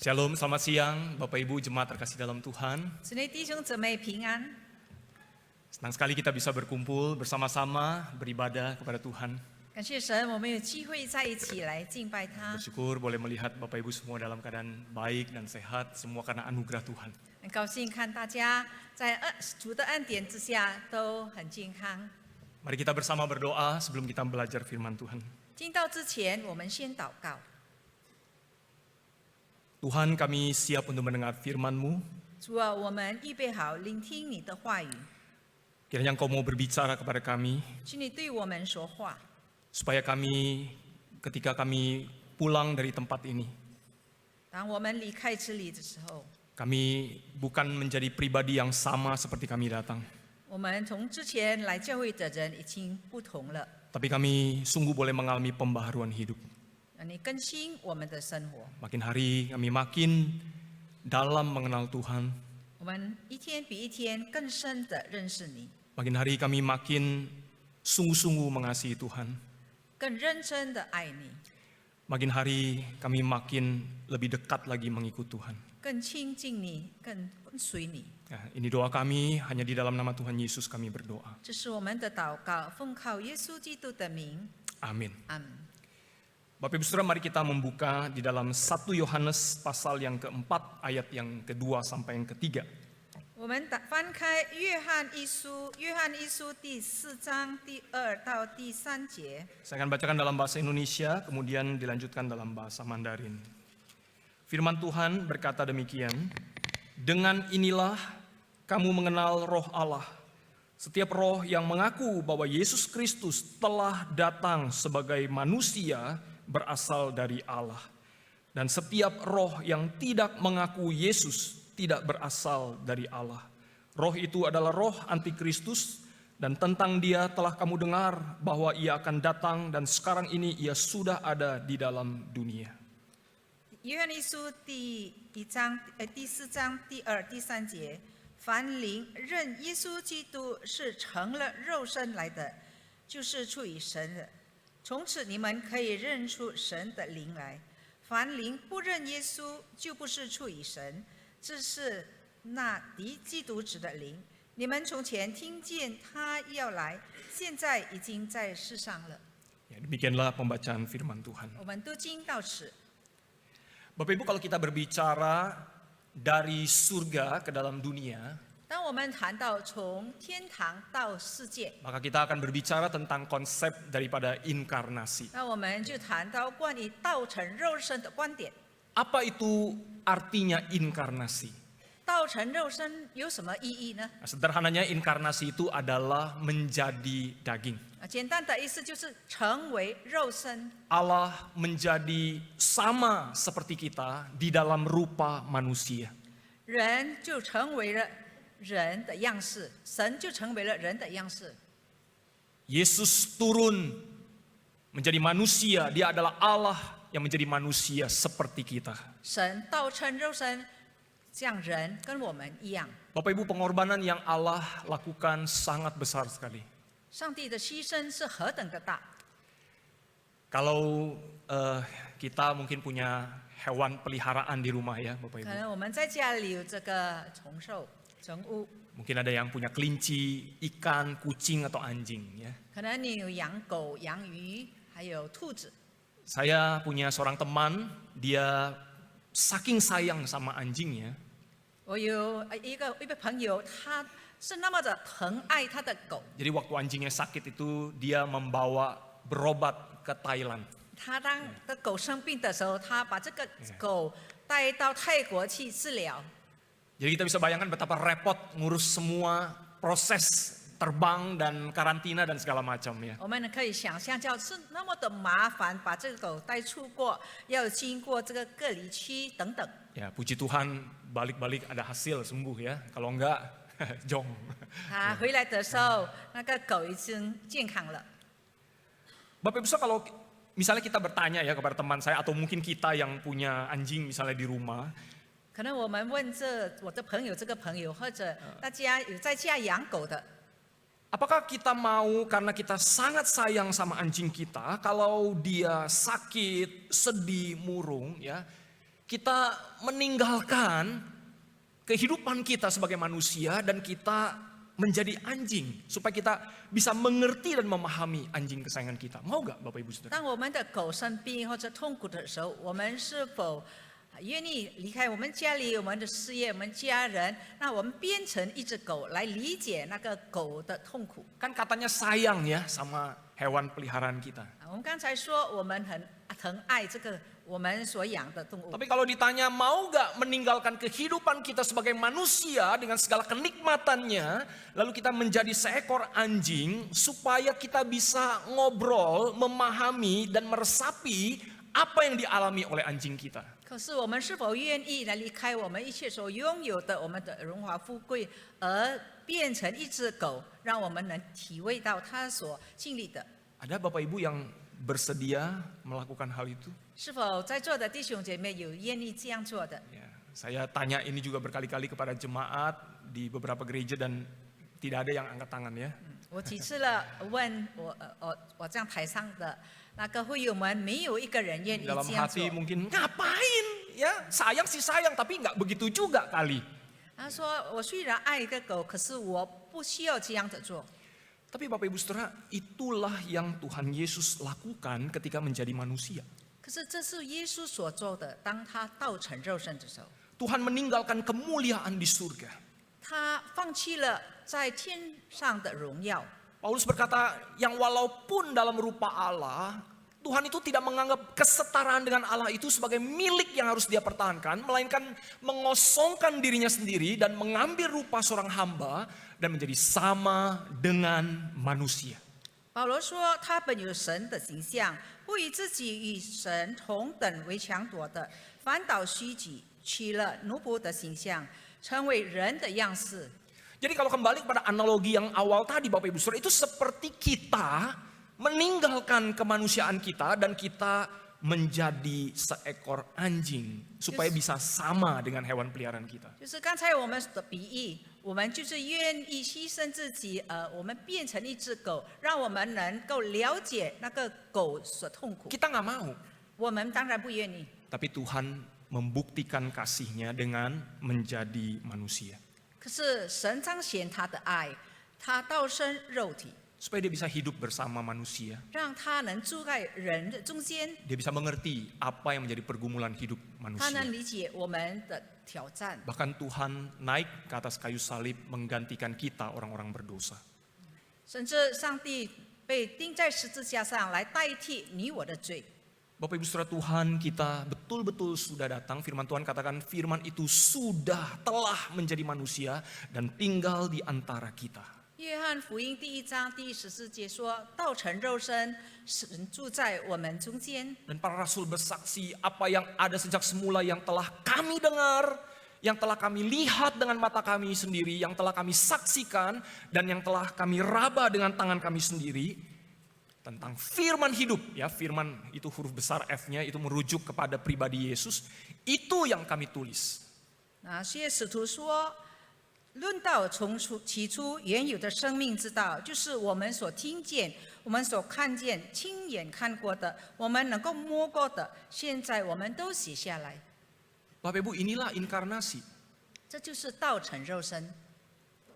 Shalom, selamat siang Bapak Ibu Jemaat terkasih dalam Tuhan. 主内弟兄姊妹平安， Senang sekali kita bisa berkumpul bersama-sama beribadah kepada Tuhan. 感谢神，我们有机会在一起来敬拜他。 Bersyukur boleh melihat Bapak Ibu semua dalam keadaan baik dan sehat, semua karena anugerah Tuhan. 很高兴看大家在主的恩典之下都很健康。 Mari kita bersama berdoa sebelum kita belajar firman Tuhan. 进道之前，我们先祷告。 Tuhan, kami siap untuk mendengar firman-Mu. 主啊，我们预备好聆听你的话语， Kiranya Engkau mau berbicara kepada kami, 请你对我们说话， supaya kami ketika kami pulang dari tempat ini, 当我们离开这里的时候， kami bukan menjadi pribadi yang sama seperti kami datang. 我们从之前来教会的人已经不同了， Tapi kami sungguh boleh mengalami pembaharuan hidup. 让你更新我们的生活。 Makin hari kami makin dalam mengenal Tuhan. 我们一天比一天更深的认识你， Makin hari kami makin sungguh-sungguh mengasihi Tuhan. 更认真的爱你， Makin hari kami makin lebih dekat lagi mengikut Tuhan. 更亲近你，更跟随你。 Ya, ini doa kami, hanya di dalam nama Tuhan Yesus kami berdoa. 这是我们的祷告，奉靠耶稣基督的名， Amin. 阿门。 Bapak Ibu Saudara, mari kita membuka di dalam 1 Yohanes pasal yang keempat, ayat yang kedua sampai yang ketiga. 我们翻开约翰一书第4章第2到第3节。 Saya akan bacakan dalam bahasa Indonesia, kemudian dilanjutkan dalam bahasa Mandarin. Firman Tuhan berkata demikian, dengan inilah kamu mengenal roh Allah. Setiap roh yang mengaku bahwa Yesus Kristus telah datang sebagai manusia berasal dari Allah. Dan setiap roh yang tidak mengaku Yesus tidak berasal dari Allah. Roh itu adalah roh antikristus, dan tentang dia telah kamu dengar bahwa ia akan datang dan sekarang ini ia sudah ada di dalam dunia. 约翰一书第4章第2、第3节，凡灵认耶稣基督是成了肉身来的，就是出于神的。从此你们可以认出神的灵来。凡灵不认耶稣，就不是出于神，这是那敌基督子的灵。你们从前听见他要来，现在已经在世上了。 Ya, demikianlah pembacaan firman Tuhan. 我们读经到此。 Bapak Ibu, kalau kita berbicara dari surga ke dalam dunia, 当我们谈到从天堂到世界， maka kita akan berbicara tentang konsep daripada inkarnasi. 那我们就谈到关于道成肉身的观点。 Apa itu artinya inkarnasi? 道成肉身有什么意义呢？ Nah, sederhananya inkarnasi itu adalah menjadi daging. 简单的意思就是成为肉身， Allah menjadi sama seperti kita di dalam rupa manusia. 人就成为了人的样式，神就成为了人的样式。 Yesus turun menjadi manusia, dia adalah Allah yang menjadi manusia seperti kita. 神道成肉身，像人跟我们一样。 Bapak Ibu, pengorbanan yang Allah lakukan sangat besar sekali. 上帝的牺牲是何等的大！ Kalau kita mungkin punya hewan peliharaan di rumah ya Bapak 可 Ibu. 能我们在家里有这个宠物， Mungkin ada yang punya kelinci, ikan, kucing atau anjing ya. 可能你有养狗、养鱼，还有兔子。 Saya punya seorang teman, dia saking sayang sama anjingnya, 我有一个朋友，他是那么的疼爱他的狗， jadi waktu anjingnya sakit itu dia membawa berobat ke Thailand. 他当的狗生病的时候，他把这个狗带到泰国去治疗。 Jadi kita bisa bayangkan betapa repot ngurus semua proses terbang dan karantina dan segala macam ya. 我们可以想象，就是那么的麻烦，把这个狗带出国，要经过这个隔离区等等。 Ya, puji Tuhan balik-balik ada hasil sembuh ya. Kalau enggak, jong. 他回来的时候，那个狗已经健康了。 Bapak Ibu, kalau misalnya kita bertanya ya kepada teman saya atau mungkin kita yang punya anjing misalnya di rumah, 可能我们问我的朋友这个朋友，或者大家有在家养狗的， apakah kita mau karena kita sangat sayang sama anjing kita, kalau dia sakit, sedih, murung ya, kita meninggalkan kehidupan kita sebagai manusia dan kita menjadi anjing supaya kita bisa mengerti dan memahami anjing kesayangan kita. Mau gak Bapak Ibu Saudara? 当我们的狗生病或者痛苦的时候，我们是否愿意离开我们家里、我们的事业、我们家人，那我们变成一只狗来理解那个狗的痛苦？ Kan katanya sayang ya sama hewan peliharaan kita. 我们刚才说我们很疼爱这个我们所养的动物， Tapi kalau ditanya mau gak meninggalkan kehidupan kita sebagai manusia dengan segala kenikmatannya, lalu kita menjadi seekor anjing supaya kita bisa ngobrol, memahami dan meresapi apa yang dialami oleh anjing kita. 可是我们是否愿意来离开我们一切所拥有的我们的荣华富贵，而变成一只狗，让我们能体会到它所经历的？ Ada Bapak Ibu yang bersedia melakukan hal itu? 是否在座的弟兄姐妹有愿意这样做的？ Ya, saya tanya ini juga berkali-kali kepada jemaat di beberapa gereja dan tidak ada yang angkat tangan ya. 我几次了问我这样台上的那个会友们，没有一个人愿意 Dalam 这样做 hati。mungkin ngapain ya, sayang sih sayang tapi nggak begitu juga kali. 他说：“我虽然爱一个狗，可是我不需要这样的做。” Tapi Bapak Ibu Saudara, itulah yang Tuhan Yesus lakukan ketika menjadi manusia. 可是这是耶稣所做的，当他道成肉身的时候， Tuhan meninggalkan kemuliaan di surga. 他放弃了在天上的荣耀。 Paulus berkata, yang walaupun dalam rupa Allah, Tuhan itu tidak menganggap kesetaraan dengan Allah itu sebagai milik yang harus dia pertahankan, melainkan mengosongkan dirinya sendiri dan mengambil rupa seorang hamba dan menjadi sama dengan manusia. 保罗说：“他本有神的形象，不以自己与神同等为强夺的，反倒虚己，取了奴仆的形象，成为人的样式。” Jadi kalau kembali kepada analogi yang awal tadi Bapak Ibu Saudara, itu seperti kita meninggalkan kemanusiaan kita dan kita menjadi seekor anjing supaya bisa sama dengan hewan peliharaan kita. 就是刚才我们的比喻，我们就是愿意牺牲自己，我们变成一只狗，让我们能够了解那个狗所痛苦。 Kita nggak mau, 我们当然不愿意， tapi Tuhan membuktikan kasih-Nya dengan menjadi manusia. 可是神彰显他的爱，他道生肉体， Supaya dia bisa hidup bersama manusia. 让他能住在人的中间， Dia bisa mengerti apa yang menjadi pergumulan hidup 他 manusia. 能理解我们的挑战。 Bahkan Tuhan naik ke atas kayu salib menggantikan kita orang-orang berdosa. 甚至上帝被钉在十字架上来代替你我的罪。 Bapak Ibu Saudara, Tuhan kita betul-betul sudah datang. Firman Tuhan katakan firman itu telah menjadi manusia dan tinggal di antara kita. 约翰福音第1章第14节说：“道成肉身，神住在我们中间。” Dan para rasul bersaksi apa yang ada sejak semula yang telah kami dengar, yang telah kami lihat dengan mata kami sendiri, yang telah kami saksikan, dan yang telah kami raba dengan tangan kami sendiri. Tentang firman hidup, ya firman itu huruf besar F-nya itu merujuk kepada pribadi Yesus, itu yang kami tulis. 那些使徒说：“论到从起初原有的生命之道，就是我们所听见、我们所看见、亲眼看过的，我们能够摸过的，现在我们都写下来。” Bapak Ibu, inilah inkarnasi. 这就是道成肉身，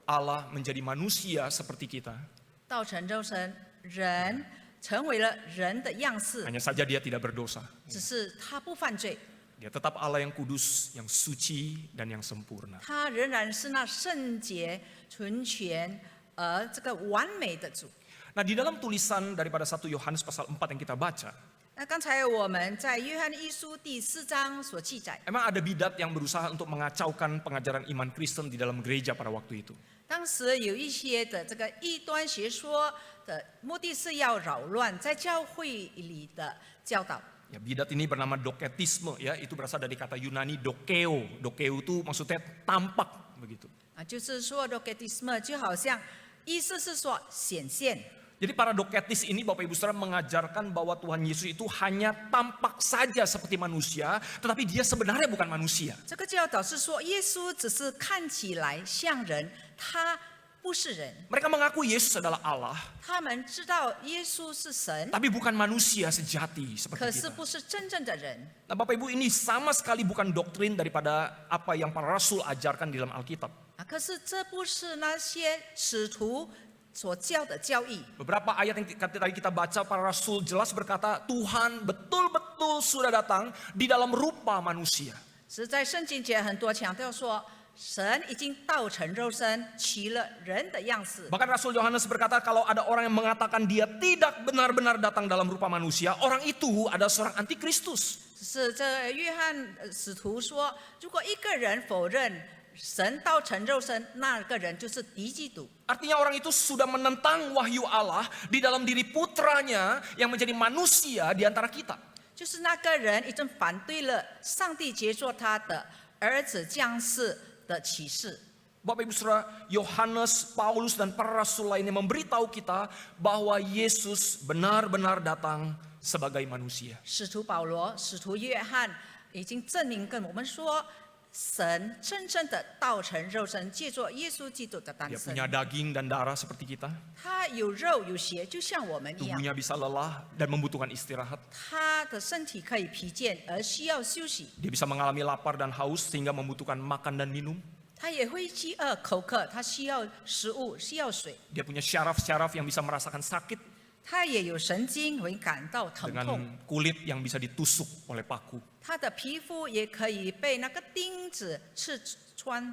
Allah menjadi manusia seperti kita. 道成肉身，人成为了人的样式， Hanya saja dia tidak berdosa. 只是他不犯罪， Dia tetap Allah yang kudus, yang suci, dan yang sempurna. 他仍然是那圣洁、纯全而这个完美的主。 Nah, di dalam tulisan daripada 1 Yohanes pasal 4 yang kita baca, 那刚才我们在约翰一书第4章所记载， emang ada bidat yang berusaha untuk mengacaukan pengajaran iman Kristen di dalam gereja pada waktu itu. 当时有一些的这个异端学说的目的是要扰乱在教会里的教导。 Ya, bidat ini bernama doketisme, ya, itu berasal dari kata Yunani dokeo. Dokeo itu maksudnya tampak begitu. 就是说 doketisme 就好像意思是说显现。 Jadi para doketis ini Bapak Ibu Saudara mengajarkan bahwa Tuhan Yesus itu hanya tampak saja seperti manusia, tetapi dia sebenarnya bukan manusia. 这个教导是说，耶稣只是看起来像人，他不是人， Mereka mengaku Yesus adalah Allah, 他们知道耶稣是神， tapi bukan manusia sejati 可 seperti 是 kita. 不是真正的人。 Nah, Bapak Ibu, ini sama sekali bukan doktrin daripada apa yang para rasul ajarkan di dalam Alkitab. 可是这不是那些使徒所教的教义。 Beberapa ayat yang tadi kita baca, para rasul jelas berkata, Tuhan betul-betul sudah datang di dalam rupa manusia. 实在圣经节很多强调说，神已经道成肉身，起了人的样式。 Bahkan Rasul Yohanes berkata, kalau ada orang yang mengatakan dia tidak benar-benar datang dalam rupa manusia, orang itu adalah seorang antikristus. 只是这约翰使徒说，如果一个人否认神道成肉身，那个人就是敌基督。 Artinya orang itu sudah menentang wahyu Allah di dalam diri putranya yang menjadi manusia di antara kita. 就是那个人已经反对了上帝接受他的儿子降世的启示。 Bapak Ibu Saudara, Yohanes, Paulus dan para rasul lainnya memberitahu kita bahwa Yesus benar-benar datang sebagai manusia. 使徒保罗、使徒约翰已经证明跟我们说，神真正的道成肉身，借着耶稣基督的诞 Dia 生。 punya daging dan darah seperti kita. 他有肉有血，就像我们一样。 Tubuhnya bisa lelah dan membutuhkan istirahat. 他的身体可以疲倦而需要休息， Dia bisa mengalami lapar dan haus sehingga membutuhkan makan dan minum. 他也会饥饿口渴，他需要食物，需要水。 Dia punya syaraf-syaraf yang bisa merasakan sakit 他也有神经会感到疼痛， dengan kulit yang bisa ditusuk oleh paku. 他的皮肤也可以被那个钉子刺穿。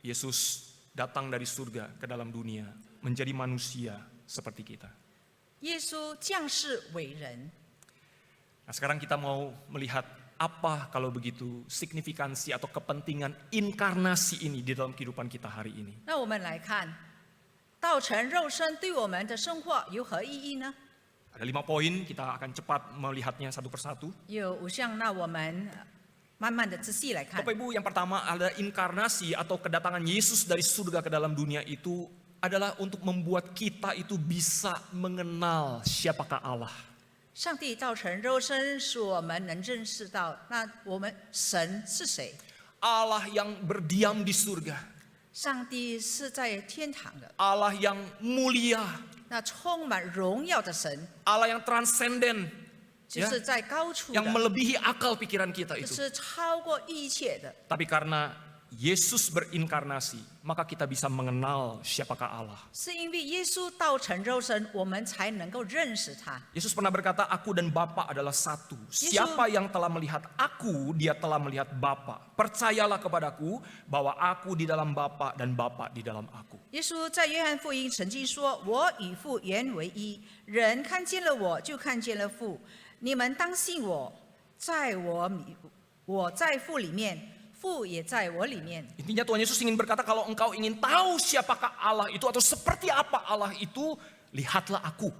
Yesus datang dari surga ke dalam dunia menjadi manusia seperti kita. 耶稣降世为人。 Nah, sekarang kita mau melihat apa kalau begitu signifikansi atau kepentingan inkarnasi ini di dalam kehidupan kita hari ini. 那我们来看，道成肉身对我们的生活有何意义呢？ Ada 5 poin, kita akan cepat melihatnya satu persatu. 有5项，那我们慢慢的仔细来看。 Bapak Ibu, yang pertama ada inkarnasi atau kedatangan Yesus dari surga ke dalam dunia itu adalah untuk membuat kita itu bisa mengenal siapakah Allah. 上帝道成肉身，使我们能认识到，那我们神是谁？ Allah yang berdiam di surga. 上帝是在天堂的， Allah yang mulia. 那充满荣耀的神， Allah yang transenden. 就是在高处 Yang 的， melebihi akal pikiran kita 就 itu. 是超过一切的。 Tapi karena Yesus berinkarnasi, maka kita bisa mengenal siapakah Allah. 是因为耶稣道成肉身，我们才能够认识他。 Yesus pernah berkata, aku dan Bapa adalah satu. Siapa yang telah melihat aku, dia telah melihat Bapa. Percayalah kepadaku bahwa aku di dalam Bapa dan Bapa di dalam aku. 耶稣在约翰福音曾经说：“我与父原为一，人看见了我，就看见了父。你们当信我，我在父里面，父也在我里面。” Intinya Tuhan Yesus ingin berkata, kalau engkau ingin tahu siapakah Allah itu atau seperti apa Allah itu, lihatlah aku.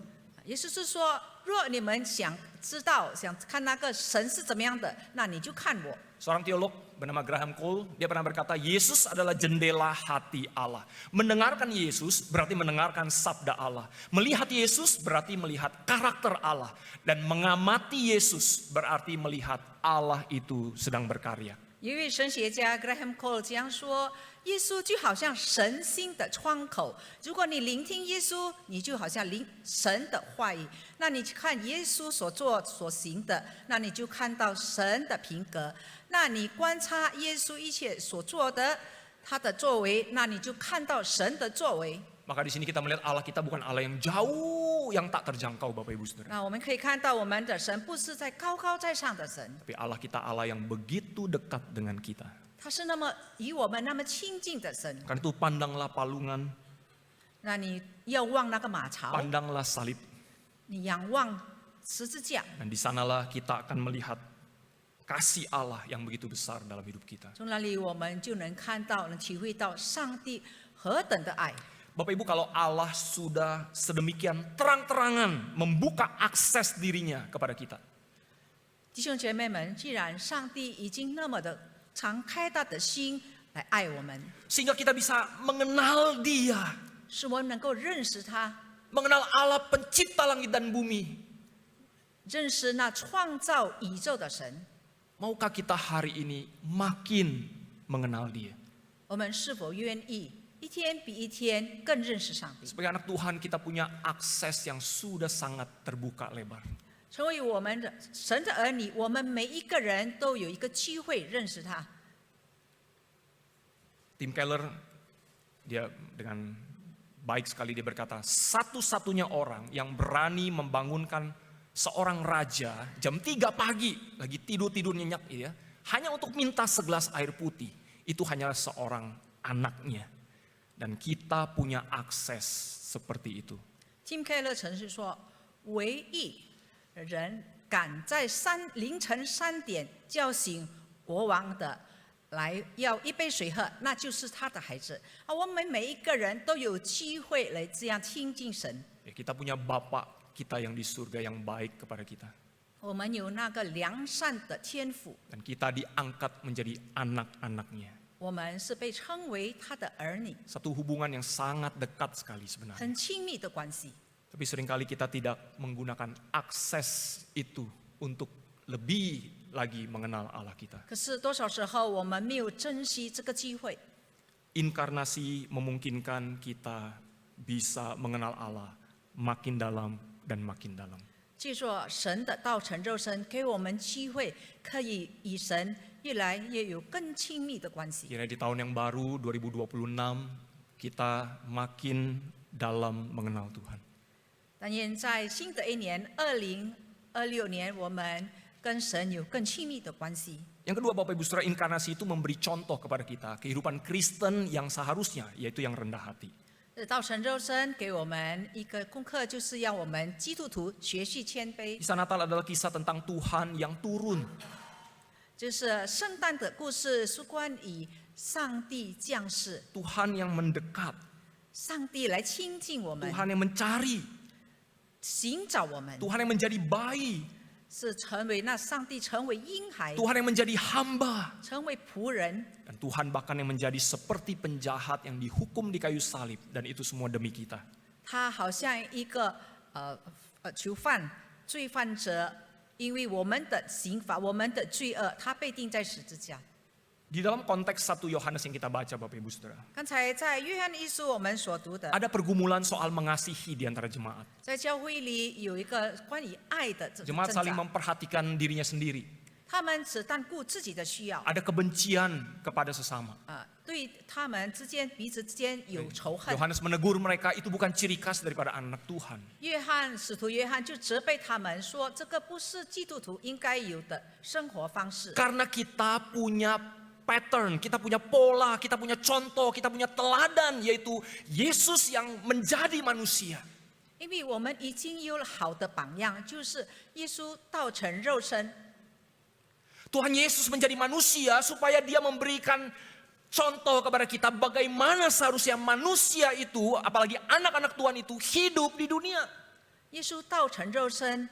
也就是说，若你们想知道、想看那个神是怎么样的，那你就看我。 Seorang teolog bernama Graham Cole, dia pernah berkata, Yesus adalah jendela hati Allah. Mendengarkan Yesus berarti mendengarkan sabda Allah. Melihat Yesus berarti melihat karakter Allah. Dan mengamati Yesus berarti melihat Allah itu sedang berkarya. 一位神学家 Graham Cole 这样说：“耶稣就好像神心的窗口，如果你聆听耶稣，你就好像聆神的话语。那你看耶稣所做所行的，那你就看到神的品格。那你观察耶稣一切所做的，他的作为，那你就看到神的作为。” Maka di sini kita melihat Allah kita bukan Allah yang jauh, yang tak terjangkau Bapak Ibu Saudara. 那我们可以看到，我们的神不是在高高在上的神， Tapi Allah kita Allah yang begitu dekat dengan kita. 他是那么与我们那么亲近的神。 Karena itu pandanglah palungan, 那你要望那个马槽， pandanglah salib. 你仰望十字架。 Dan di sanalah kita akan melihat kasih Allah yang begitu besar dalam hidup kita. 从那里我们就能看到、能体会到上帝何等的爱。 Bapak Ibu, kalau Allah sudah sedemikian terang-terangan membuka akses dirinya kepada kita, 弟兄姐妹们，既然上帝已经那么的敞开他的心来爱我们， sehingga kita bisa mengenal Dia, 使我们能够认识他， mengenal Allah pencipta langit dan bumi. 认识那创造宇宙的神， Maukah kita hari ini makin mengenal Dia? 我们是否愿意一天比一天更认识上帝。 Sebagai anak Tuhan kita punya akses yang sudah sangat terbuka lebar. 成为我们的神的儿女，我们每一个人都有一个机会认识他。 Tim Keller dia dengan baik sekali dia berkata, satu-satunya orang yang berani membangunkan seorang raja jam 3 pagi lagi tidur nyenyak ya, hanya untuk minta segelas air putih, itu hanyalah seorang anaknya. Dan kita punya akses seperti itu. Tim Keller 曾是说，唯一人敢在凌晨3点叫醒国王的，来要一杯水喝，那就是他的孩子。我们每一个人都有机会来这样亲近神。 Ya, kita punya Bapa kita yang di surga yang baik kepada kita. 我们有那个良善的天赋， Dan kita diangkat menjadi anak-anaknya. 我们是被称为他的儿女， Satu hubungan yang sangat dekat sekali sebenarnya. 很亲密的关系。 Tapi seringkali kita tidak menggunakan akses itu untuk lebih lagi mengenal Allah kita. 可是多少时候我们没有珍惜这个机会？ Inkarnasi memungkinkan kita bisa mengenal Allah makin dalam dan makin dalam. 记住，神的道成肉身，给我们机会，可以与神越来越有更亲密的关系。 Kiranya di tahun yang baru 2026 kita makin dalam mengenal Tuhan. 但愿在新的一年2026年，我们跟神有更亲密的关系。 Yang kedua, Bapak Ibu Saudara, inkarnasi itu memberi contoh kepada kita kehidupan Kristen yang seharusnya, yaitu yang rendah hati. 道成肉身给我们一个功课，就是要我们基督徒学习谦卑。 Kisah Natal adalah kisah tentang Tuhan yang turun. 就是圣诞的故事是关于上帝降世， Tuhan yang mendekat, 上帝来亲近我们， Tuhan yang mencari, 寻找我们， Tuhan yang menjadi bayi, 是成为那上帝成为婴孩， Tuhan yang menjadi hamba, 成为仆人。 dan Tuhan bahkan yang menjadi seperti penjahat yang dihukum di kayu salib, dan itu semua demi kita. 他好像一个囚犯、罪犯者，因为我们的刑罚、我们的罪恶，他被钉在十字架。 Di dalam konteks 1 Yohanes yang kita baca, Bapak Ibu Saudara, 刚才在约翰一书我们所读的， ada pergumulan soal mengasihi di antara jemaat. 在教会里有一个关于爱的挣 Jemaat saling 扎， memperhatikan dirinya sendiri. 他们只但顾自己的需要， Ada kebencian kepada sesama. 对他们之间彼此之间有仇恨。 Yohanes menegur mereka, itu bukan ciri khas daripada anak Tuhan. 使徒约翰就责备他们说，这个不是基督徒应该有的生活方式。 Karena kita punya pattern, kita punya pola, kita punya contoh, kita punya teladan, yaitu Yesus yang menjadi manusia. 因为我们已经有了好的榜样，就是耶稣道成肉身。 Tuhan Yesus menjadi manusia supaya dia memberikan contoh kepada kita bagaimana seharusnya manusia itu, apalagi anak-anak Tuhan itu hidup di dunia. 耶稣道成肉身，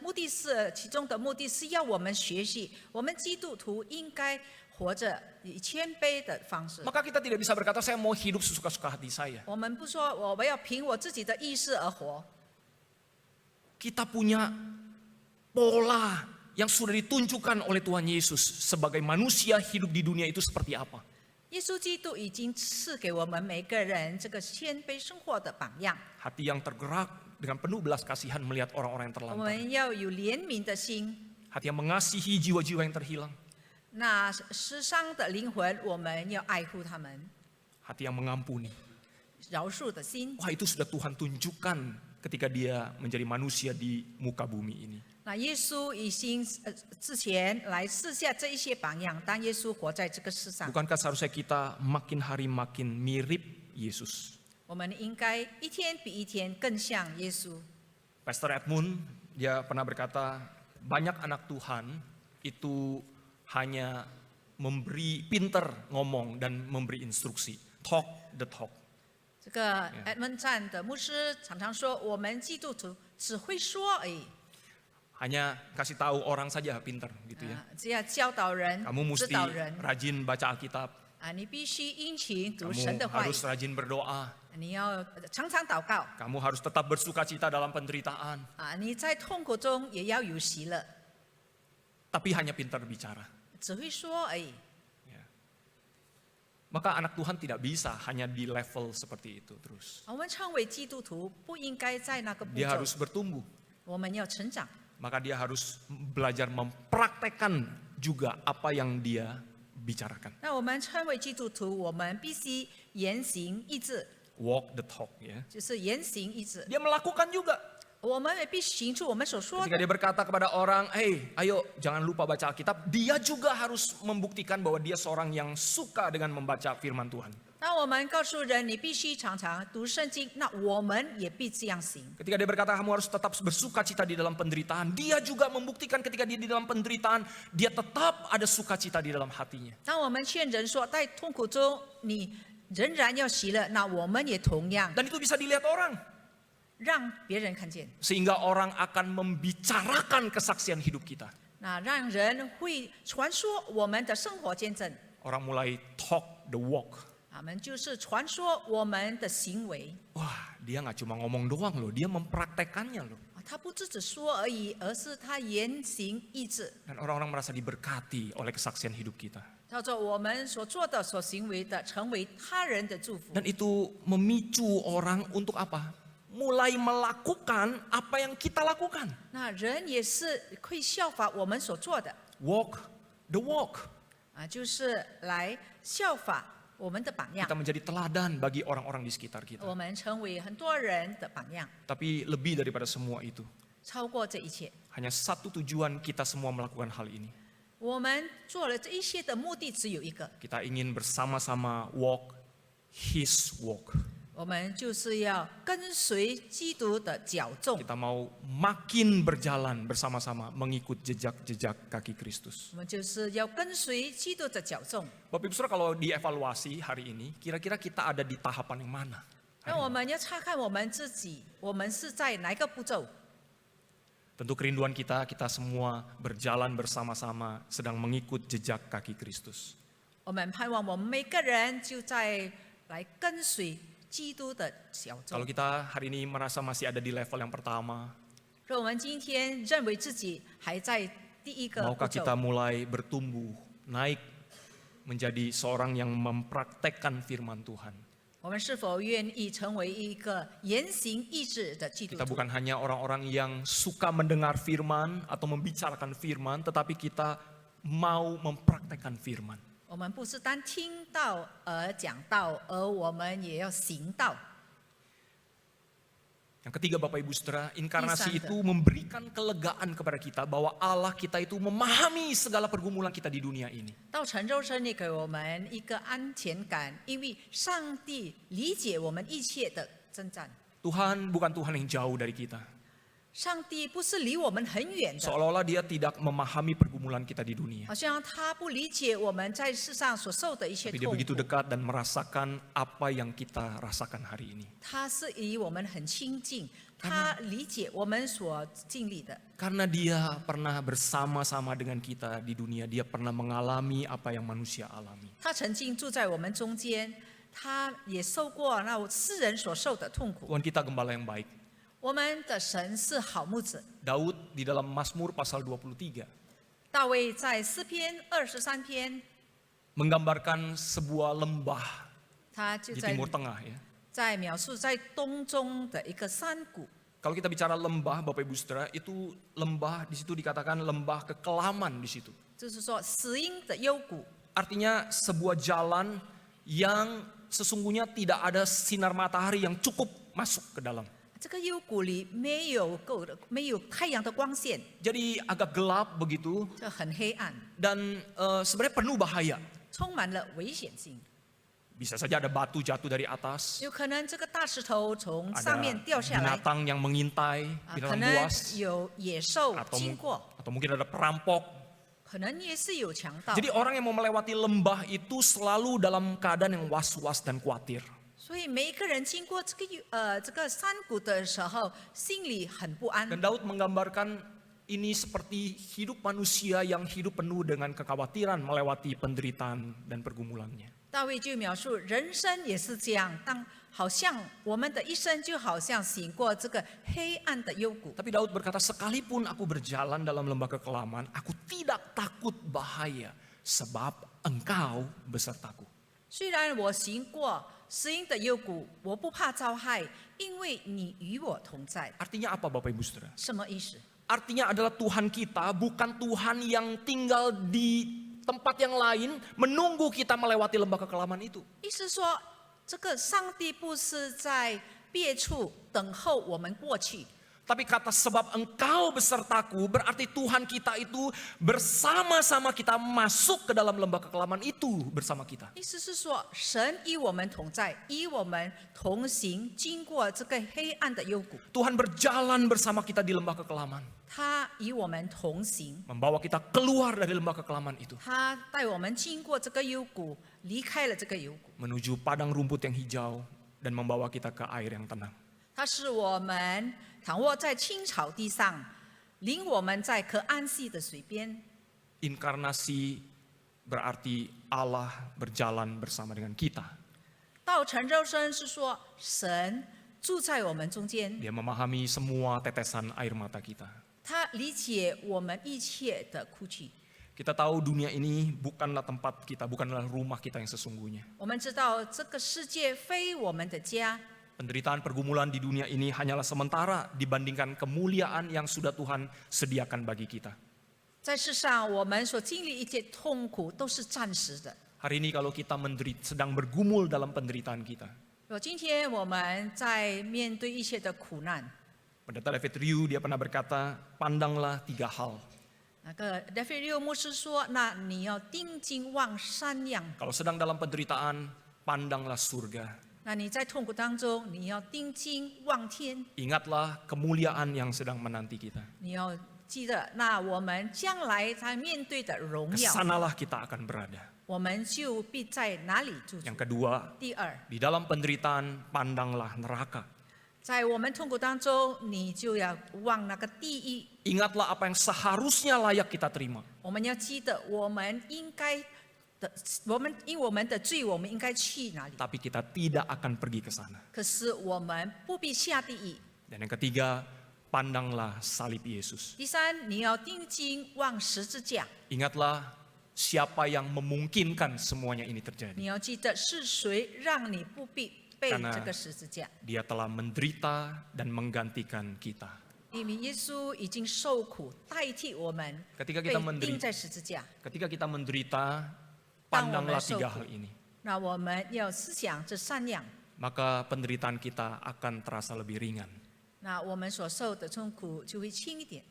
其中的目的是要我们学习，我们基督徒应该活着以谦卑的方式。 Maka kita tidak bisa berkata saya mau hidup sesuka-suka hati saya. 我们不说我要凭我自己的意识而活， Kita punya pola yang sudah ditunjukkan oleh Tuhan Yesus sebagai manusia hidup di dunia itu seperti apa. 耶稣基督已经赐给我们每个人这个谦卑生活的榜样。 Hati yang tergerak dengan penuh belas kasihan melihat orang-orang yang 我 terlantar. 们要有怜悯的心， Hati yang mengasihi jiwa-jiwa yang terhilang. 那失丧的灵魂，我们要爱护他们， Hati yang mengampuni. 饶恕的心。 Wah, itu sudah Tuhan tunjukkan ketika dia menjadi manusia di muka bumi ini. 那耶稣已经之前来试下这一些榜样，当耶稣活在这个世上， Bukankah seharusnya kita makin hari makin mirip Yesus? 我们应该一天比一天更像耶稣。 Pastor Edmund, dia pernah berkata, banyak anak Tuhan itu hanya pinter ngomong dan memberi instruksi. Talk the talk. 这个 Edmund 站的牧师常常说，我们基督徒只会说而已， Hanya kasih tahu orang saja pinter gitu ya. 只要教导人、 Kamu 指 mesti 导人 rajin baca Alkitab. 你必须殷勤读神 Kamu 的话语， harus rajin berdoa. 你要常常祷告 Kamu harus tetap bersukacita dalam penderitaan. 你在痛苦中也要有喜乐， Tapi hanya pintar bicara. 只会说而已。Maka anak Tuhan tidak bisa hanya di level seperti itu terus. 我们称为基督徒，不应该在那个步 Dia 骤， harus bertumbuh. 我们要成长。 Maka dia harus belajar mempraktekkan juga apa yang dia bicarakan. 那我们称为基督徒，我们必须言行一致， Walk the talk ya. 就是言行一致。 Dia melakukan juga. 我们也必须行出我们所说 Ketika 的。 dia berkata kepada orang, hey ayo jangan lupa baca Alkitab. Dia juga harus membuktikan bahwa dia seorang yang suka dengan membaca firman Tuhan. 当我们告诉人你必须常常读圣经，那我们也必这样行。 Ketika dia berkata kamu harus tetap bersuka cita di dalam penderitaan. Dia juga membuktikan ketika dia di dalam penderitaan. Dia tetap ada sukacita di dalam hatinya. 当我们劝人说在痛苦中你仍然要喜乐，那我们也同样 Dan itu bisa dilihat orang. 让别人看见， Sehingga orang akan membicarakan kesaksian hidup kita. 那让人会传说我们的生活见证， Orang mulai talk the walk. 他们就是传说我们的行为。 Wah, dia nggak cuma ngomong doang loh, dia mempraktekannya loh. 他不只是说而已，而是他言行一致， Dan orang-orang merasa diberkati oleh kesaksian hidup kita. 叫做我们所做的、所行为的，成为他人的祝福。 Dan itu memicu orang untuk apa? Mulai melakukan apa yang kita lakukan. 那人也是会效法我们所做的 Walk the walk. 就是来效法我们的榜样 Kita。menjadi teladan bagi orang-orang di sekitar kita. 我们成为很多人的榜样， Tapi lebih daripada semua itu, 超过这一切。 hanya satu tujuan kita semua melakukan hal ini. 我们做了这一些的目的只有一个， Kita ingin bersama-sama walk His walk. 我们就是要跟随基督的脚踪。 Kita mau makin berjalan bersama-sama mengikut jejak-jejak kaki Kristus. 我们就是要跟随基督的脚踪。 Bapak Ibu Saudara, kalau dievaluasi hari ini, kira-kira kita ada di tahapan yang mana? 那我们要查看我们自己，我们是在哪一个步骤？ Tentu kerinduan kita semua berjalan bersama-sama sedang mengikut jejak kaki Kristus. 我们盼望我们每个人就在来跟随基督的脚 Kalau 踪。 kita hari ini merasa masih ada di level yang pertama, 若我们今天认为自己还在第一个步 maukah 骤 kita，mulai bertumbuh, naik menjadi seorang yang mempraktekkan firman Tuhan? 我们是否愿意成为一个言行一致的基督 Kita 徒？ bukan hanya orang-orang yang suka mendengar firman atau membicarakan firman, tetapi kita mau mempraktekkan firman. 我们不是单听到而讲道，而我们也要行道。 Yang ketiga Bapak Ibu Saudara, inkarnasi Isanda. itu memberikan kelegaan kepada kita bahwa Allah kita itu memahami segala pergumulan kita di dunia ini. 道成肉身也给我们一个安全感，因为上帝理解我们一切的征战。 Tuhan bukan Tuhan yang jauh dari kita. 上帝不是离我们很远的， Seolah-olah dia tidak memahami pergumulan kita di dunia. 好像他不理解我们在世上所受的一切 Tapi dia 痛 begitu 苦。 dekat dan merasakan apa yang kita rasakan hari ini. 他是与我们很亲近，他理解我们所经历的。 Karena dia pernah bersama-sama dengan kita di dunia, dia pernah mengalami apa yang manusia alami. 他曾经住在我们中间，他也受过那世人所受的痛苦。 Tuhan kita gembala yang baik. 我们的神是好牧者。 Daud di dalam Mazmur pasal 23大卫在诗篇23篇， menggambarkan sebuah lembah 他就 di 在 Timur Tengah ya. 在描述在东中的一个山谷。 Kalau kita bicara lembah, Bapak Ibu Saudara, itu lembah di situ dikatakan lembah kekelaman di situ. 就是说死荫的幽谷， Artinya sebuah jalan yang sesungguhnya tidak ada sinar matahari yang cukup masuk ke dalam. 这个幽谷里没有太阳的光线， Jadi agak gelap begitu 就很黑暗， dan sebenarnya penuh bahaya. 充满了危险性。 Bisa saja ada batu jatuh dari atas, 有可能这个大石头从 ada 上面掉下来， binatang yang mengintai, 可 binatang 能 buas, 有野兽 atau, 经过， atau mungkin ada perampok. 可能也是有强盗。 Jadi orang yang mau melewati lembah itu selalu dalam keadaan yang was-was dan khawatir. 所以每一个人经过这个山谷的时候，心里很不安。 Dan Daud menggambarkan ini seperti hidup manusia yang hidup penuh dengan kekhawatiran melewati penderitaan dan pergumulannya. 大卫就描述人生也是这样，好像我们的一生就好像行过这个黑暗的幽谷。 Tapi Daud berkata, sekalipun aku berjalan dalam lembah kekelaman, aku tidak takut bahaya sebab engkau besertaku. 虽然我行过死荫的幽谷，我不怕遭害，因为你与我同在。 Artinya apa Bapak Ibu Saudara? 什么意思？ Artinya adalah Tuhan kita bukan Tuhan yang tinggal di tempat yang lain menunggu kita melewati lembah kekelaman itu. 意思说，这个上帝不是在别处等候我们过去， Tapi kata sebab engkau besertaku berarti Tuhan kita itu bersama-sama kita masuk ke dalam lembah kekelaman itu bersama kita. 意思是说，神与我们同在，与我们同行，经过这个黑暗的幽谷， Tuhan berjalan bersama kita di lembah kekelaman. 他与我们同行， Membawa kita keluar dari lembah kekelaman itu. 他带我们经过这个幽谷，离开了这个幽谷。 Menuju padang rumput yang hijau dan membawa kita ke air yang tenang. 他使我们躺卧在青草地上，领我们在可安息的水边。 Inkarnasi berarti Allah berjalan bersama dengan kita. 道成肉身是说，神住在我们中间， Dia memahami semua tetesan air mata kita. 他理解我们一切的哭泣。 Kita tahu dunia ini bukanlah tempat kita, bukanlah rumah kita yang sesungguhnya. 我们知道这个世界非我们的家， Penderitaan pergumulan di dunia ini hanyalah sementara dibandingkan kemuliaan yang sudah Tuhan sediakan bagi kita. 在世上我们所经历一切痛苦都是暂时的。 Hari ini kalau kita sedang bergumul dalam penderitaan kita. 今天我们在面对一切的苦难， Pendeta David Ryu dia pernah berkata, pandanglah 3 hal. 那个 David Liu 牧师说，那你要定睛望山仰。 Kalau sedang dalam penderitaan, pandanglah surga. 那你在痛苦当中，你要定睛望天， Ingatlah kemuliaan yang sedang menanti kita. 你要记得，那我们将来在面对的荣耀， Kesanalah kita akan berada. 我们就必在哪里住处。 Yang kedua, 第二， di dalam penderitaan pandanglah neraka. 在我们痛苦当中，你就要望那个地狱。 Ingatlah apa yang seharusnya layak kita terima. 我们要记得，我们应该的，因我们的罪，我们应该去哪里？ Tapi kita tidak akan pergi ke sana. 可是我们不必下地狱。 Dan yang ketiga, pandanglah salib Yesus. 第三，你要定睛望十字架， Ingatlah siapa yang memungkinkan semuanya ini terjadi. 你要记得是谁让你不必背 Karena 这个十字架， Dia telah menderita dan menggantikan kita. 因为耶稣已经受苦代替我们 Ketika 被 kita 钉 menderita, 在十字架。 ketika kita menderita, Tang pandanglah wamen 3 soku. hal ini. 那我们要思想这三样， Maka penderitaan kita akan terasa lebih ringan. 那我们所受的痛苦就会轻一点。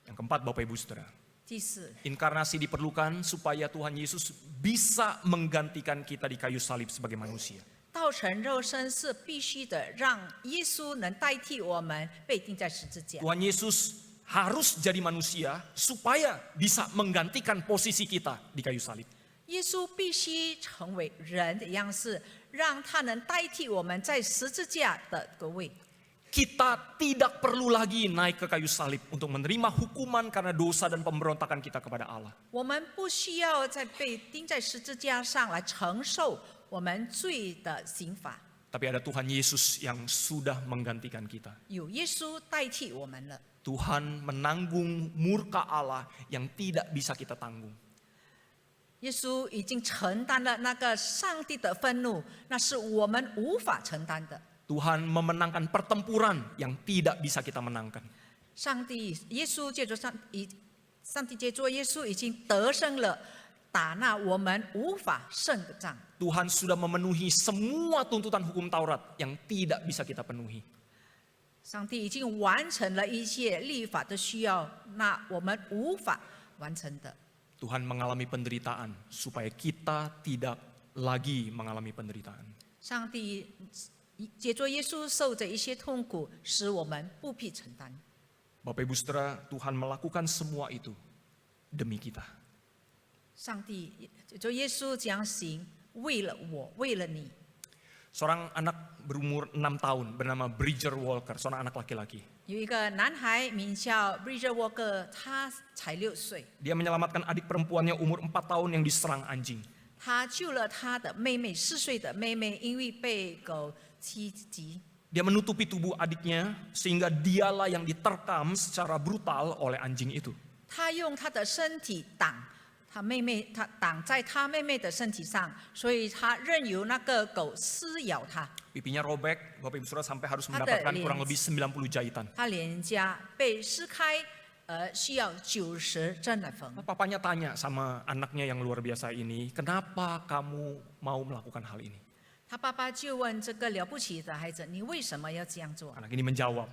Yang keempat, Bapak Ibu Saudara, 第四， inkarnasi diperlukan supaya Tuhan Yesus bisa menggantikan kita di kayu salib sebagai manusia. 道成肉身是必须的，让耶稣能代替我们被钉在十字架。 Tuhan Yesus harus jadi manusia supaya bisa menggantikan posisi kita di kayu salib. 耶稣必须成为人的样式，让他能代替我们在十字架的个位。 Kita tidak perlu lagi naik ke kayu salib untuk menerima hukuman karena dosa dan pemberontakan kita kepada Allah. 我们不需要再被钉在十字架上来承受我们罪的刑罚， Tapi ada Tuhan Yesus yang sudah menggantikan kita. 有耶稣代替我们了。 Tuhan menanggung murka Allah yang tidak bisa kita tanggung. 耶稣已经承担了那个上帝的愤怒，那是我们无法承担的。 Tuhan memenangkan pertempuran yang tidak bisa kita menangkan. 上帝，耶稣借着上帝借着耶稣已经得胜了，打那我们无法胜的仗。 Tuhan sudah memenuhi semua tuntutan hukum Taurat yang tidak bisa kita penuhi. 上帝已经完成了一切律法的需要，那我们无法完成的。 Tuhan mengalami penderitaan supaya kita tidak lagi mengalami penderitaan. 上帝借着耶稣受着一些痛苦，使我们不必承担。 Bapak Ibu Saudara, Tuhan melakukan semua itu demi kita. 上帝借着耶稣将行，为了我，为了你。 Seorang anak berumur 6 tahun bernama Bridger Walker, seorang anak laki-laki. 有一个男孩名叫 Bridger Walker，他才6岁， Dia menyelamatkan adik perempuannya umur 4 tahun yang diserang anjing. 他救了他的妹妹4岁的妹妹，因为被狗袭击。 Dia menutupi tubuh adiknya sehingga dialah yang diterkam secara brutal oleh anjing itu. 他用他的身体挡他挡在他妹妹的身体上，所以他任由那个狗撕咬他。 Pipinya robek, Bapak Ibu Saudara, sampai harus Ada mendapatkan lens. kurang lebih 90 jahitan. 他脸颊被撕开，需要90针来缝。 Papanya tanya sama anaknya yang luar biasa ini, kenapa kamu mau melakukan hal ini? 他爸爸就问这个了不起的孩子：“你为什么要这样做 Anak ini menjawab, ？”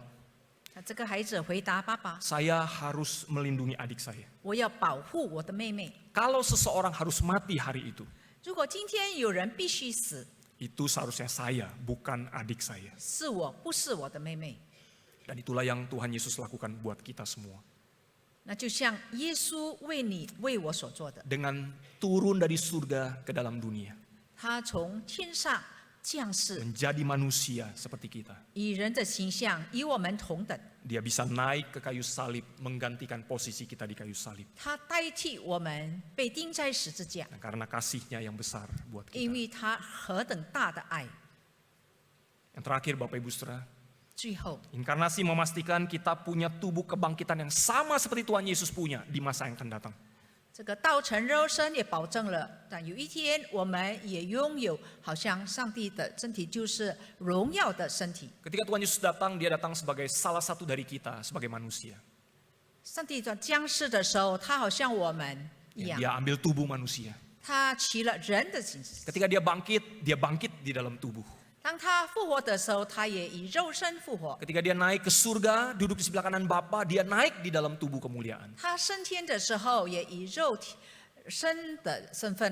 这个孩子回答：“爸爸， saya harus melindungi adik saya. 我要保护我的妹妹。 Kalau seseorang harus mati hari itu, 如果今天有人必须死， itu seharusnya saya, bukan adik saya. 是我，不是我的妹妹。 Dan itulah yang Tuhan Yesus lakukan buat kita semua. 那就像耶稣为你为我所做的， Dengan turun dari surga ke dalam dunia, 他从天上降世， menjadi manusia seperti kita. 以人的形象与我们同等， Dia bisa naik ke kayu salib, menggantikan posisi kita di kayu salib. 他代替我们被钉在十字架， Dan karena kasihnya yang besar buat 因 kita. 为他何等大的爱。 Yang terakhir Bapak Ibu Saudara, 最后， inkarnasi memastikan kita punya tubuh kebangkitan yang sama seperti Tuhan Yesus punya di masa yang akan datang. 这个道成肉身也保证了，但有一天我们也拥有好像上帝的身体，就是荣耀的身体。 Ketika Tuhan Yesus datang, dia datang sebagai salah satu dari kita sebagai manusia. 上帝在降世的时候，他好像我们一 Ya, 样， dia ambil tubuh manusia. 他取了人的形式。 Ketika dia bangkit di dalam tubuh. 当他复活的时候，他也以肉身复活。 Ketika dia naik ke surga, duduk di sebelah kanan Bapa, dia naik di dalam tubuh kemuliaan. 他升天的时候，也以肉体身的身份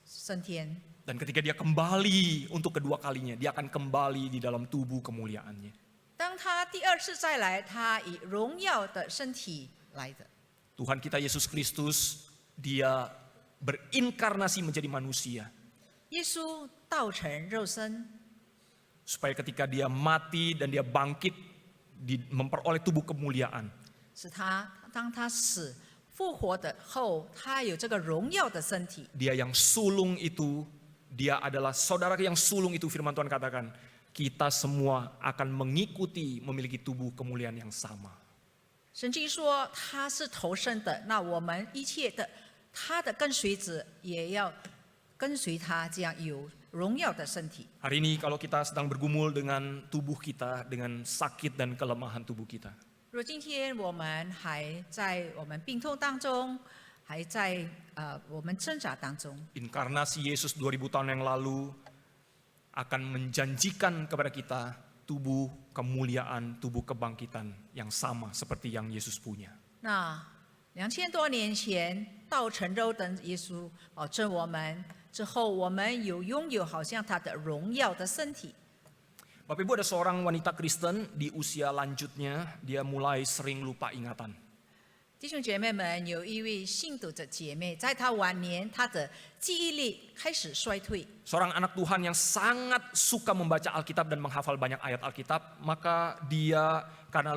升天。 Dan ketika dia kembali untuk kedua kalinya, dia akan kembali di dalam tubuh kemuliaannya. 当他第二次再来，他以荣耀的身体来的。 Tuhan kita Yesus Kristus, dia berinkarnasi menjadi manusia. 耶稣道成肉身， Supaya ketika dia mati dan dia bangkit, memperoleh tubuh kemuliaan. 使他当他死复活的后，他有这个荣耀的身体。 Dia yang sulung itu, dia adalah saudara yang sulung itu, firman Tuhan katakan, kita semua akan mengikuti memiliki tubuh kemuliaan yang sama. 圣经说他是头生的，那我们一切的他的跟随者也要跟随他，这样有荣耀的身体。 Hari ini kalau kita sedang bergumul dengan tubuh kita, dengan sakit dan kelemahan tubuh kita. 如果今天我们还在我们病痛当中，还在我们挣扎当中， Inkarnasi Yesus 2000 tahun yang lalu akan menjanjikan kepada kita tubuh kemuliaan, tubuh kebangkitan yang sama seperti yang Yesus punya. 那2000多年前道成肉的耶稣保证我们之后，我们有拥有好像他的荣耀的身体。 Bapak Ibu, ada seorang wanita Kristen di usia lanjutnya, dia mulai sering lupa ingatan. 弟兄姐妹们，有一位信徒的姐妹，在她晚年，她的记忆力开始衰退。 Seorang anak Tuhan yang sangat suka membaca Alkitab dan menghafal banyak ayat Alkitab, maka dia karena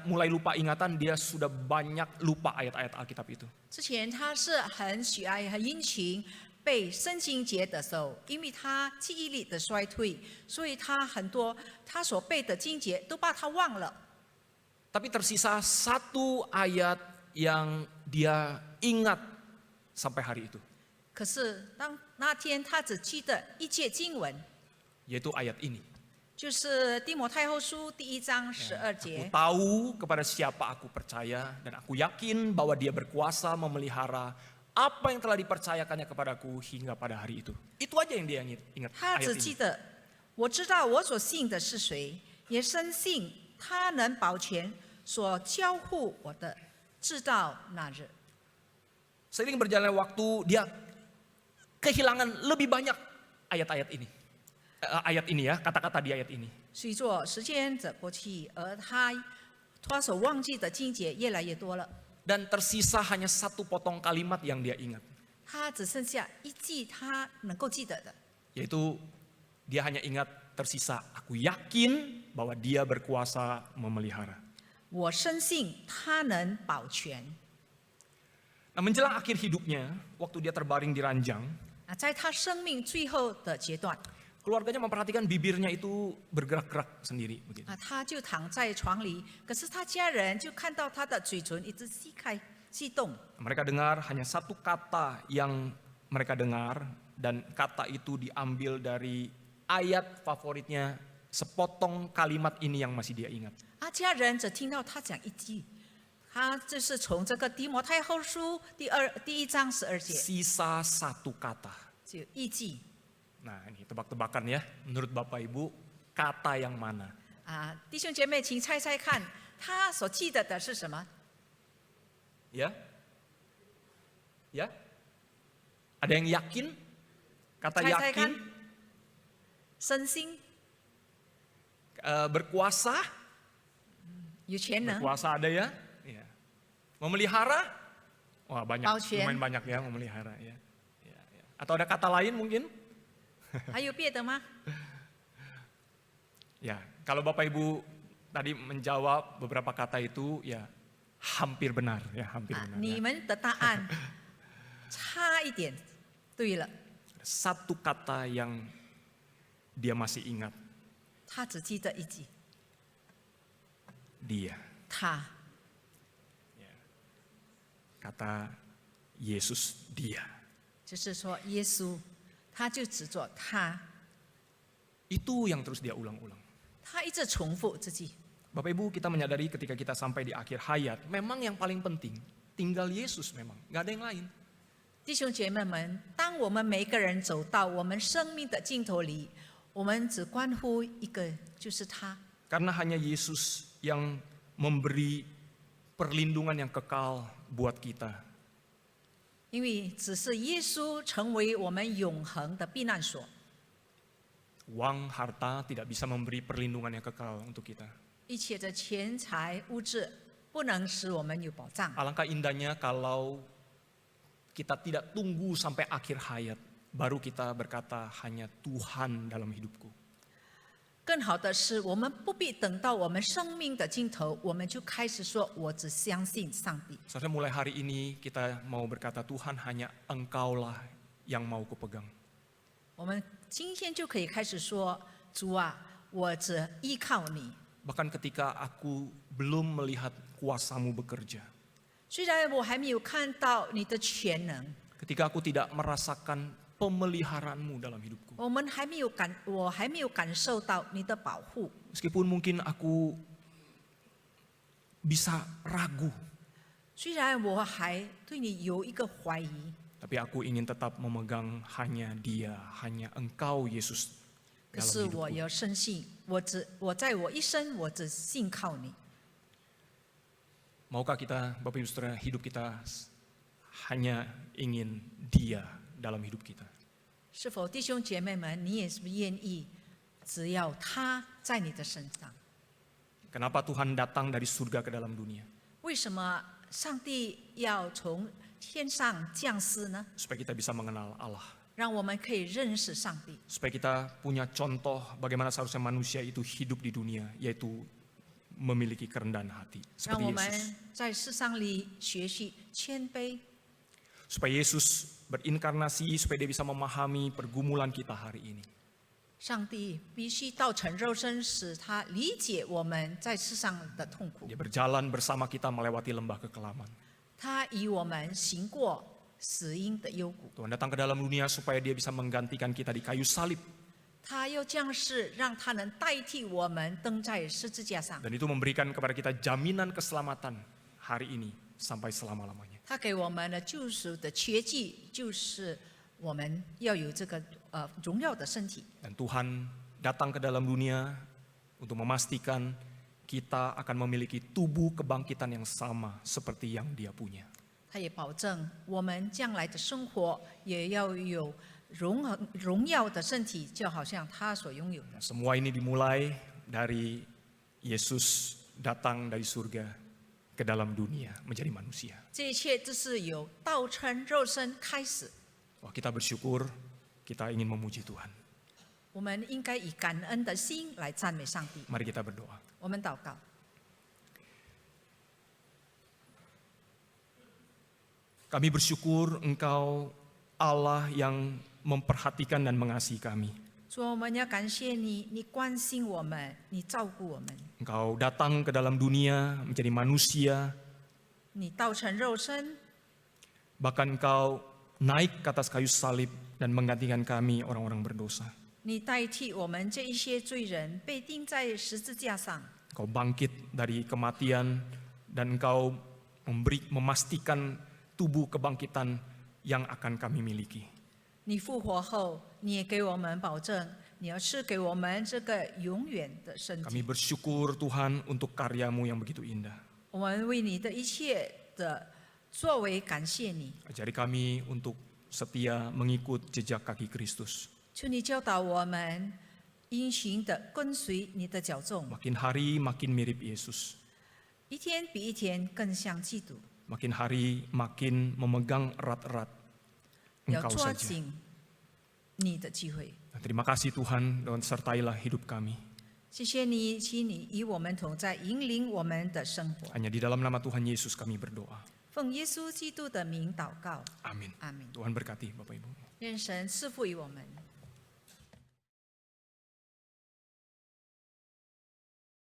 mulai lupa ingatan, dia sudah banyak lupa ayat-ayat Alkitab itu. 之前她是很喜爱、很殷勤背圣经节的时候，因为她记忆力的衰退，所以她很多她所背的经节都把她忘了。 Tapi tersisa satu ayat yang dia ingat sampai hari itu, 可是当那天她只记得一节经文， yaitu ayat ini. 就是提摩太后书第1章12 Aku 节。 tahu kepada siapa aku percaya dan aku yakin bahwa dia berkuasa memelihara apa yang telah dipercayakannya kepadaku hingga pada hari itu. Itu aja yang dia ingat 他 ayat 只记 ini. 得我知道我所信的是谁，也深信他能保全所交付我的，直到那日。 Seiring berjalannya waktu, dia kehilangan lebih banyak ayat-ayat ini. Ayat ini ya, kata-kata di ayat ini. 随着时间的过去，而他所忘记的经节越来越多了， Dan tersisa hanya satu potong kalimat yang dia ingat. 他只剩下一句他能够记得的， Yaitu dia hanya ingat tersisa, aku yakin bahwa dia berkuasa memelihara. 我深信他能保全。 Nah, menjelang akhir hidupnya, waktu dia terbaring di ranjang, 在他生命最后的阶段， keluarganya memperhatikan bibirnya itu bergerak-gerak sendiri begitu. 他就躺在床里，可是他家人就看到他的嘴唇一直吸开。激动。 Mereka dengar hanya satu kata yang mereka dengar, dan kata itu diambil dari ayat favoritnya, sepotong kalimat ini yang masih dia ingat. 家人只听到他讲一句，他就是从这个提摩太后书第1章12节， Sisa satu kata. 就一句 Nah ini tebak-tebakan ya, menurut Bapak Ibu kata yang mana? 弟兄姐妹，请猜猜看，他所记得的是什么？ Ya? Ya? Ada yang yakin? Kata 猜猜看 yakin, 身心 berkuasa, 有全能， berkuasa ada ya? Ya. Memelihara? Wah banyak, Bauchen. lumayan banyak ya memelihara ya. Ya, ya. Atau ada kata lain mungkin? 还有别的吗？ Ya, kalau Bapak Ibu tadi menjawab beberapa kata itu ya hampir benar ya, hampir benar. 你 Ya. 们的答案差一点对了， Satu kata yang dia masih ingat, 他只记得一句， dia. 他 Kata Yesus dia. 就是说耶稣，他就只做他， Itu yang terus dia ulang-ulang. 他一直重复自己。 Bapak Ibu, kita menyadari ketika kita sampai di akhir hayat, memang yang paling penting tinggal Yesus memang, nggak ada yang lain. 弟兄姐妹们，当我们每一个人走到我们生命的尽头里，我们只关乎一个，就是他。 Karena hanya Yesus yang memberi perlindungan yang kekal buat kita. 因为只是耶稣成为我们永恒的避难所， Uang, harta tidak bisa memberi perlindungan yang kekal untuk kita. 一切的钱财物质不能使我们有保障。 Alangkah indahnya kalau kita tidak tunggu sampai akhir hayat, baru kita berkata hanya Tuhan dalam hidupku. 更好的是，我们不必等到我们生命的尽头，我们就开始说：“我只相信上帝。 Seharusnya mulai hari ini kita mau berkata Tuhan hanya Engkaulah yang mau kupegang. ”我们今天就可以开始说：“主啊，我只依靠你。 Bahkan ketika aku belum melihat kuasa-Mu bekerja, 虽然我还没有看到你的全能， ketika aku tidak merasakan pemeliharaanmu dalam hidupku, 我还没有感受到你的保护。 meskipun mungkin aku bisa ragu, 虽然我还对你有一个怀疑， tapi aku ingin tetap memegang hanya Dia, hanya Engkau Yesus 可 dalam 是我 hidupku. 要深信，我在我一生，我只信靠你。 Maukah kita, Bapak Ibu Saudara, hidup kita hanya ingin Dia dalam hidup kita? 是否弟兄姐妹们，你也是不是愿意，只要他在你的身上？ Kenapa Tuhan datang dari surga ke dalam dunia? 为什么上帝要从天上降世呢？ Supaya kita bisa mengenal Allah. 让我们可以认识上帝， Supaya kita punya contoh bagaimana seharusnya manusia itu hidup di dunia, yaitu memiliki kerendahan hati. 让 Seperti 我们 Yesus. 在世上里学习谦卑， Supaya Yesus berinkarnasi, supaya dia bisa memahami pergumulan kita hari ini. 上帝必须道成肉身，使他理解我们在世上的痛苦。 Dia berjalan bersama kita melewati lembah kekelaman. 他与我们行过死荫的幽谷， Tuhan datang ke dalam dunia supaya dia bisa menggantikan kita di kayu salib. 他又降世，让他能代替我们登在十字架上。 Dan itu memberikan kepada kita jaminan keselamatan hari ini sampai selama-lamanya. 他给我们的救赎的确据，就是我们要有这个荣耀的身体。 Dan Tuhan datang ke dalam dunia untuk memastikan kita akan memiliki tubuh kebangkitan yang sama seperti yang Dia punya. 他也保证我们将来的生活也要有荣耀的身体，就好像他所拥有的。 Semua ini dimulai dari Yesus datang dari surga ke dalam dunia menjadi manusia. 这一切都是由道成肉身开始。 Wah, kita bersyukur, kita ingin memuji Tuhan. 我们应该以感恩的心来赞美上帝。 Mari kita berdoa. 我们祷告， Kami bersyukur Engkau Allah yang memperhatikan dan mengasihi kami. 主，我们要感谢你，你关心我们，你照顾我们。 Engkau datang ke dalam dunia menjadi manusia 你道成肉身， Bahkan Engkau naik ke atas kayu salib dan menggantikan kami orang-orang berdosa. 你代替我们这一些罪人被钉在十字架上。 Engkau bangkit dari kematian dan Engkau memastikan tubuh kebangkitan yang akan kami miliki. 你复活后，你也给我们保证，你要赐给我们这个永远的身 Kami 体。 bersyukur Tuhan untuk karya-Mu yang begitu indah. 我们为你的一切的作为感谢你， Ajari kami untuk setia mengikut jejak kaki Kristus. 求你教导我们殷勤的跟随你的脚踪， Makin hari makin mirip Yesus. 一天比一天更像基督。 Makin hari makin memegang erat-erat 要 Engkau 抓 saja. 紧你的机会。 Nah, terima kasih Tuhan dan sertailah hidup kami. 谢谢你，请你与我们同在，引领我们的生活。 Hanya di dalam nama Tuhan Yesus kami berdoa. 奉耶稣基督的名祷告， Amin. 阿门。 Tuhan berkati Bapak Ibu. 愿神赐福于我们。